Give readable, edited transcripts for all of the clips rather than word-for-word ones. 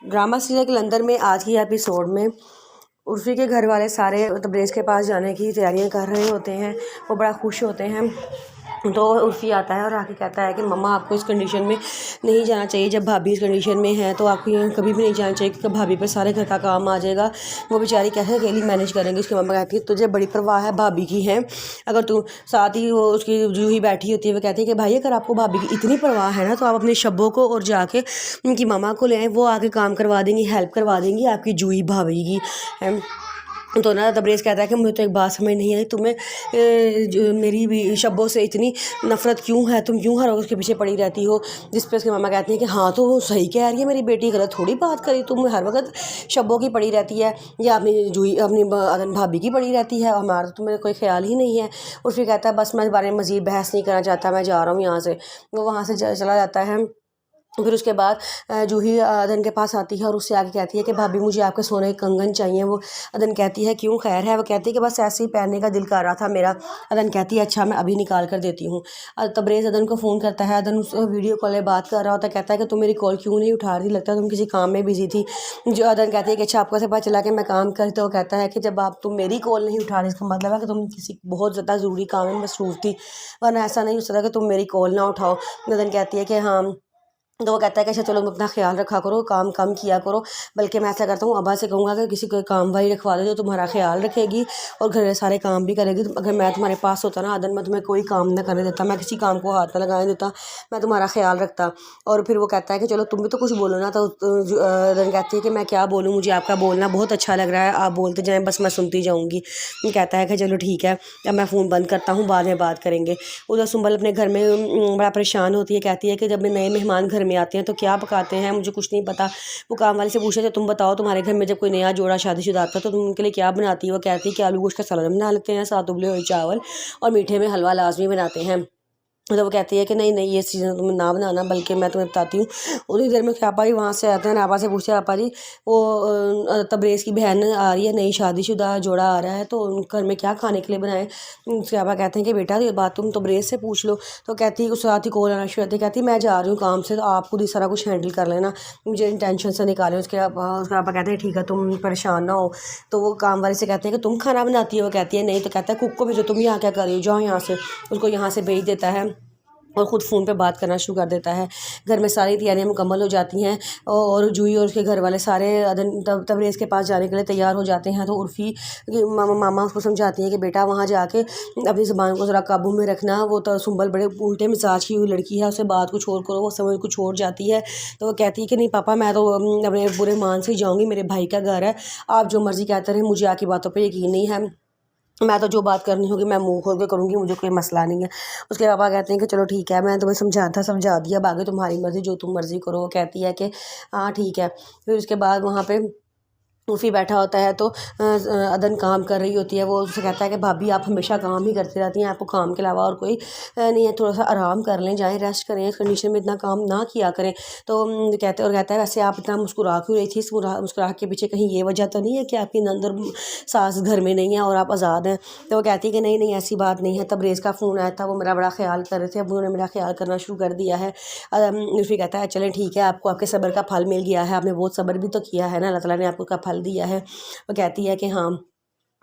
Drama serial कलंदर में आज की एपिसोड में उर्फ़ी के घर वाले सारे तबरेज़ के पास जाने की तैयारियां कर रहे होते हैं। वो बड़ा खुश होते हैं। तो उर्फ़ी आता है और आके कहता है कि मम्मा आपको इस कंडीशन में नहीं जाना चाहिए। जब भाभी इस कंडीशन में है तो आपको ये कभी भी नहीं जाना चाहिए, क्योंकि भाभी पे सारे घर का काम आ जाएगा। वो बेचारी कैसे अकेली मैनेज करेंगी। उसकी मम्मा कहती है तुझे बड़ी परवाह है भाभी की है, अगर तू साथ ही वो उसकी जूही बैठी होती है, वो कहती है कि भाई अगर आपको भाभी की इतनी परवाह है ना तो आप अपने शब्बों को और जाके उनकी मामा को ले आए, वो आके काम करवा देंगी, हेल्प करवा देंगी आपकी जूही भाभी की। तो ना तबरेज़ कहता है कि मुझे तो एक बात समझ नहीं आई, तुम्हें मेरी भी शब्बों से इतनी नफ़रत क्यों है, तुम क्यों हर वक्त उसके पीछे पड़ी रहती हो। जिस पर उसकी मामा कहती है कि हाँ तो वो सही कह रही है, मेरी बेटी गलत थोड़ी बात करी, तुम हर वक्त शब्बों की पड़ी रहती है या अपनी जूही अपनी अदन भाभी की पड़ी रहती है, हमारा तो तुम्हें कोई ख्याल ही नहीं है। और फिर कहता है बस मैं इस बारे में मज़ीद बहस नहीं करना चाहता, मैं जा रहा हूँ यहाँ से। वो वहाँ से चला जाता है। फिर उसके बाद जूही अदन के पास आती है और उससे आके कहती है कि भाभी मुझे आपके सोने के कंगन चाहिए। वो अदन कहती है क्यों, खैर है। वो कहती है कि बस ऐसे ही पहनने का दिल कर रहा था मेरा। अदन कहती है अच्छा मैं अभी निकाल कर देती हूँ। तबरेज़ अदन को फ़ोन करता है। अदन उससे वीडियो कॉल में बात कर रहा होता है। कहता है कि तुम मेरी कॉल क्यों नहीं उठा रही, लगता है तुम किसी काम में बिजी थी। जो अदन कहती है कि अच्छा आपको से पता चला कि मैं काम कर, तो वो कहता है कि जब आप तुम मेरी कॉल नहीं उठा रही इसका मतलब है कि तुम किसी बहुत ज़्यादा ज़रूरी काम में मसरूफ़ थी, वरना ऐसा नहीं हो सकता कि तुम मेरी कॉल ना उठाओ। अदन कहती है कि हाँ। तो वो कहता है कि अच्छा चलो तुम अपना ख्याल रखा करो, काम कम किया करो, बल्कि मैं ऐसा करता हूँ अब्बा से कहूँगा कि किसी को काम वाली रखवा दे जो तुम्हारा ख्याल रखेगी और घर में सारे काम भी करेगी। अगर मैं तुम्हारे पास होता ना अदन, मैं तुम्हें कोई काम ना करने देता, मैं किसी काम को हाथ ना लगाने देता, मैं तुम्हारा ख्याल रखता। और फिर वो कहता है कि चलो तुम भी तो कुछ बोलो ना। तो अदन कहती है कि मैं क्या बोलूँ, मुझे आपका बोलना बहुत अच्छा लग रहा है, आप बोलते जाएँ बस मैं सुनती जाऊँगी। कहता है कि चलो ठीक है, अब मैं फ़ोन बंद करता हूँ, बाद में बात करेंगे। उधर सुंबल अपने घर में बड़ा परेशान होती है। कहती है कि जब नए मेहमान घर में आते हैं तो क्या पकाते हैं मुझे कुछ नहीं पता। वो काम वाली से पूछे तो तुम बताओ, तुम्हारे घर में जब कोई नया जोड़ा शादीशुदा आता है तो तुम उनके लिए क्या बनाती है। वो कहती है कि आलू गोश्त का सलाद बना लेते हैं, साथ उबले हुए चावल और मीठे में हलवा लाजमी बनाते हैं। तो वो कहती है कि नहीं नहीं ये चीज़ें तुम ना बनाना, बल्कि मैं तुम्हें बताती हूँ। उतनी देर में आपा जी वहाँ से आते हैं। आपा से पूछते हैं आपा जी वो तबरेज़ की बहन आ रही है, नई शादीशुदा जोड़ा आ रहा है, तो उन घर में क्या खाने के लिए बनाएं। उसके आपा कहते हैं कि बेटा ये बात तुम तबरेज़ से पूछ लो। तो कहती है उस रात ही कॉल आना शुरू करती, कहती मैं जा रही हूँ काम से, तो आप खुद ही सारा कुछ हैंडल कर लेना, मुझे टेंशन से निकालें। उसके आपा कहते हैं ठीक है तुम परेशान ना हो। तो वो काम वाले से कहते हैं कि तुम खाना बनाती है। वो कहती है नहीं। तो कहता है कुक को भेजो, तुम यहाँ क्या कर रही हो, जाओ यहाँ से। उसको यहाँ से भेज देता है और ख़ुद फ़ोन पे बात करना शुरू कर देता है। घर में सारी तैयारियां मुकम्मल हो जाती हैं और जूही और उसके घर वाले सारे अदन तबरेज़ के पास जाने के लिए तैयार हो जाते हैं। तो उर्फ़ी की मामा उसको समझाती हैं कि बेटा वहाँ जाके अपनी ज़ुबान को ज़रा काबू में रखना। वो तो सुंबल बड़े उल्टे मिजाज की हुई लड़की है, उससे बात कुछ और करो वो समझ कुछ और जाती है। तो वो कहती है कि नहीं पापा मैं तो अपने बुरे मान से ही जाऊँगी, मेरे भाई का घर है, आप जो मर्ज़ी कहते रहें, मुझे आपकी बातों पर यकीन नहीं है, मैं तो जो बात करनी होगी मैं मुंह खोल के करूँगी, मुझे कोई मसला नहीं है। उसके पापा कहते हैं कि चलो ठीक है, मैं तुम्हें समझा दिया, अब आगे तुम्हारी मर्ज़ी, जो तुम मर्ज़ी करो। वो कहती है कि हाँ ठीक है। फिर उसके बाद वहाँ पे उर्फ़ी बैठा होता है तो अदन काम कर रही होती है। वो उससे कहता है कि भाभी आप हमेशा काम ही करती रहती हैं, आपको काम के अलावा और कोई नहीं है, थोड़ा सा आराम कर लें, जाएं रेस्ट करें, इस कंडीशन में इतना काम ना किया करें। तो कहता है वैसे आप इतना मुस्कुरा क्यों रही थी, इस मुस्कुराहट के पीछे कहीं ये वजह तो नहीं है कि आपकी नंद और सास घर में नहीं है और आप आज़ाद हैं। तो वो कहती है कि नहीं नहीं ऐसी बात नहीं है, तबरेज़ का फ़ोन आया था, वो मेरा बड़ा ख्याल कर रहे थे, अब उन्होंने मेरा ख्याल करना शुरू कर दिया है। उर्फ़ी कहता है चलें ठीक है, आपको आपके सब्र का फल मिल गया है, आपने बहुत सब्र भी तो किया है ना, अल्लाह ताला ने आपको का फल दिया है। वो कहती है कि हाँ।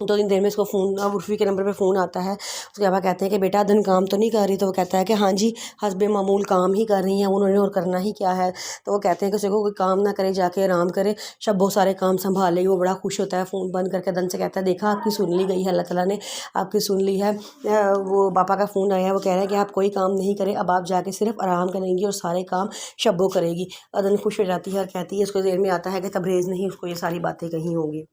2 दिन देर में इसको फ़ोन उर्फ़ी के नंबर पे फ़ोन आता है। उसके पापा कहते हैं कि बेटा अदन काम तो नहीं कर रही। तो वो कहता है कि हाँ जी हस्बे मामूल काम ही कर रही हैं, उन्होंने और करना ही क्या है। तो वो कहते हैं कि उसको कोई काम ना करे, जाके आराम करे, शब बहुत सारे काम संभाल लेगी। वो बड़ा खुश होता है, फ़ोन बंद करके अदन से कहता है देखा आपकी सुन ली गई है, अल्लाह ताला ने आपकी सुन ली है। वो पापा का फ़ोन आया है, वो कह रहा है कि आप कोई काम नहीं करें, अब आप जाके सिर्फ आराम करेंगी और सारे काम शब्बो करेगी। अदन खुश हो जाती है और कहती है, उसको देर में आता है कि तबरेज़ नहीं उसको ये सारी बातें कही होंगी।